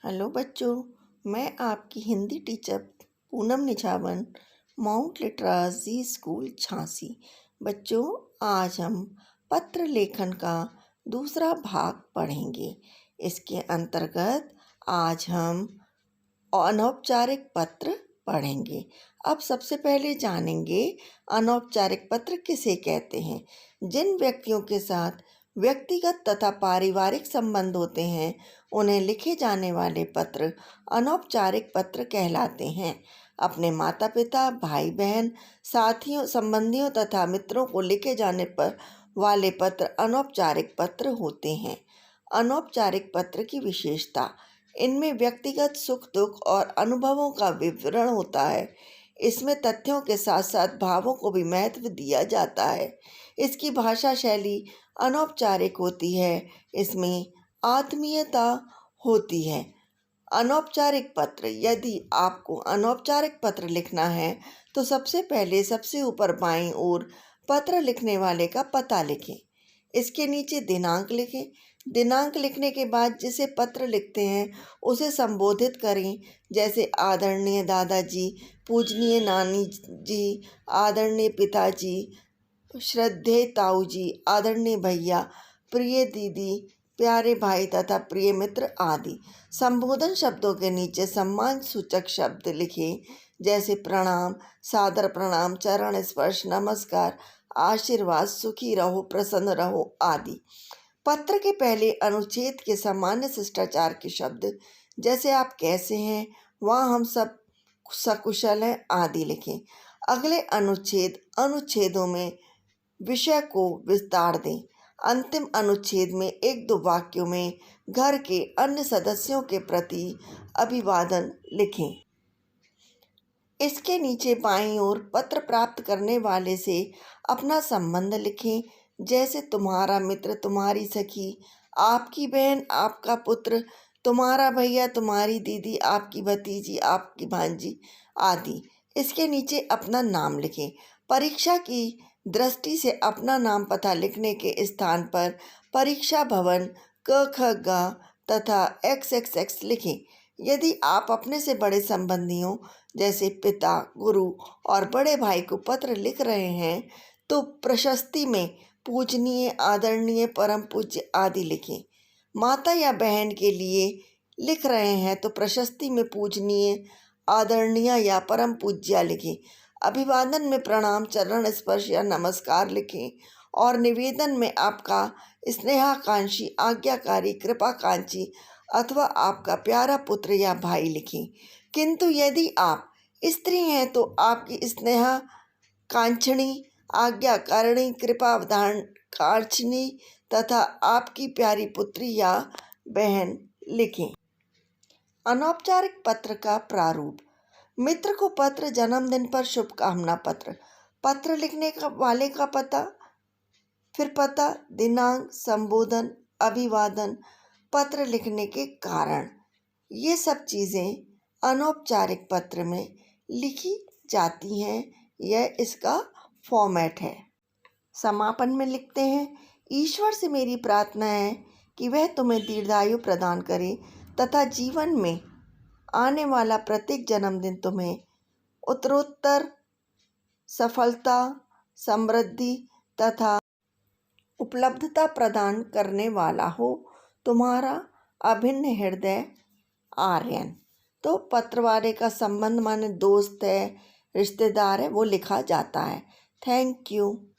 Hello बच्चों, मैं आपकी Hindi teacher Poonam Nijhawan, Mount Litera Zee School Jhansi. बच्चों, आज हम पत्र लेखन का दूसरा भाग पढ़ेंगे। इसके अंतर्गत आज हम अनौपचारिक पत्र पढ़ेंगे। अब सबसे पहले जानेंगे अनौपचारिक पत्र किसे कहते हैं। जिन व्यक्तियों के साथ व्यक्तिगत तथा पारिवारिक संबंध होते हैं उन्हें लिखे जाने वाले पत्र अनौपचारिक पत्र कहलाते हैं। अपने माता पिता, भाई बहन, साथियों, संबंधियों तथा मित्रों को लिखे जाने पर वाले पत्र अनौपचारिक पत्र होते हैं। अनौपचारिक पत्र की विशेषता: इनमें व्यक्तिगत सुख दुख और अनुभवों का विवरण होता है। इसमें तथ्यों के साथ साथ भावों को भी महत्व दिया जाता है। इसकी भाषा शैली अनौपचारिक होती है। इसमें आत्मीयता होती है। अनौपचारिक पत्र: यदि आपको अनौपचारिक पत्र लिखना है तो सबसे पहले सबसे ऊपर बाईं ओर पत्र लिखने वाले का पता लिखें। इसके नीचे दिनांक लिखें। दिनांक लिखने के बाद जिसे पत्र लिखते हैं उसे संबोधित करें, जैसे आदरणीय दादाजी, पूजनीय नानी जी, आदरणीय पिताजी, श्रद्धेय ताऊ जी, आदरणीय भैया, प्रिय दीदी, प्यारे भाई तथा प्रिय मित्र आदि। संबोधन शब्दों के नीचे सम्मान सूचक शब्द लिखें, जैसे प्रणाम, सादर प्रणाम, चरण स्पर्श, नमस्कार, आशीर्वाद, सुखी रहो, प्रसन्न रहो आदि। पत्र के पहले अनुच्छेद के सामान्य शिष्टाचार के शब्द, जैसे आप कैसे हैं, वहाँ हम सब सकुशल हैं आदि लिखें। अगले अनुच्छेदों में विषय को विस्तार दें। अंतिम अनुच्छेद में एक दो वाक्यों में घर के अन्य सदस्यों के प्रति अभिवादन लिखें। इसके नीचे बाईं ओर पत्र प्राप्त करने वाले से अपना संबंध लिखें, जैसे तुम्हारा मित्र, तुम्हारी सखी, आपकी बहन, आपका पुत्र, तुम्हारा भैया, तुम्हारी दीदी, आपकी भतीजी, आपकी भांजी आदि। इसके नीचे अपना नाम लिखें। परीक्षा की दृष्टि से अपना नाम पता लिखने के स्थान पर परीक्षा भवन, क ख ग तथा XXX लिखें। यदि आप अपने से बड़े संबंधियों जैसे पिता, गुरु और बड़े भाई को पत्र लिख रहे हैं तो प्रशस्ति में पूजनीय, आदरणीय, परम पूज्य आदि लिखें। माता या बहन के लिए लिख रहे हैं तो प्रशस्ति में पूजनीय, आदरणीय या परम पूज्य लिखें। अभिवादन में प्रणाम, चरण स्पर्श या नमस्कार लिखें और निवेदन में आपका स्नेहाकांक्षी, आज्ञाकारी, कृपाकांक्षी अथवा आपका प्यारा पुत्र या भाई लिखें। किंतु यदि आप स्त्री हैं तो आपकी स्नेहाकांक्षिणी, आज्ञाकारिणी, कृपावधानकांक्षिणी तथा आपकी प्यारी पुत्री या बहन लिखें। अनौपचारिक पत्र का प्रारूप: मित्र को पत्र, जन्मदिन पर शुभकामना पत्र, पत्र लिखने वाले का पता, फिर पता, दिनांक, संबोधन, अभिवादन, पत्र लिखने के कारण, ये सब चीज़ें अनौपचारिक पत्र में लिखी जाती हैं। यह इसका फॉर्मेट है। समापन में लिखते हैं, ईश्वर से मेरी प्रार्थना है कि वह तुम्हें दीर्घायु प्रदान करे तथा जीवन में आने वाला प्रत्येक जन्मदिन तुम्हें उत्तरोत्तर सफलता, समृद्धि तथा उपलब्धता प्रदान करने वाला हो। तुम्हारा अभिन्न हृदय आर्यन। तो पत्र वाले का संबंध माने दोस्त है, रिश्तेदार है, वो लिखा जाता है। Thank you.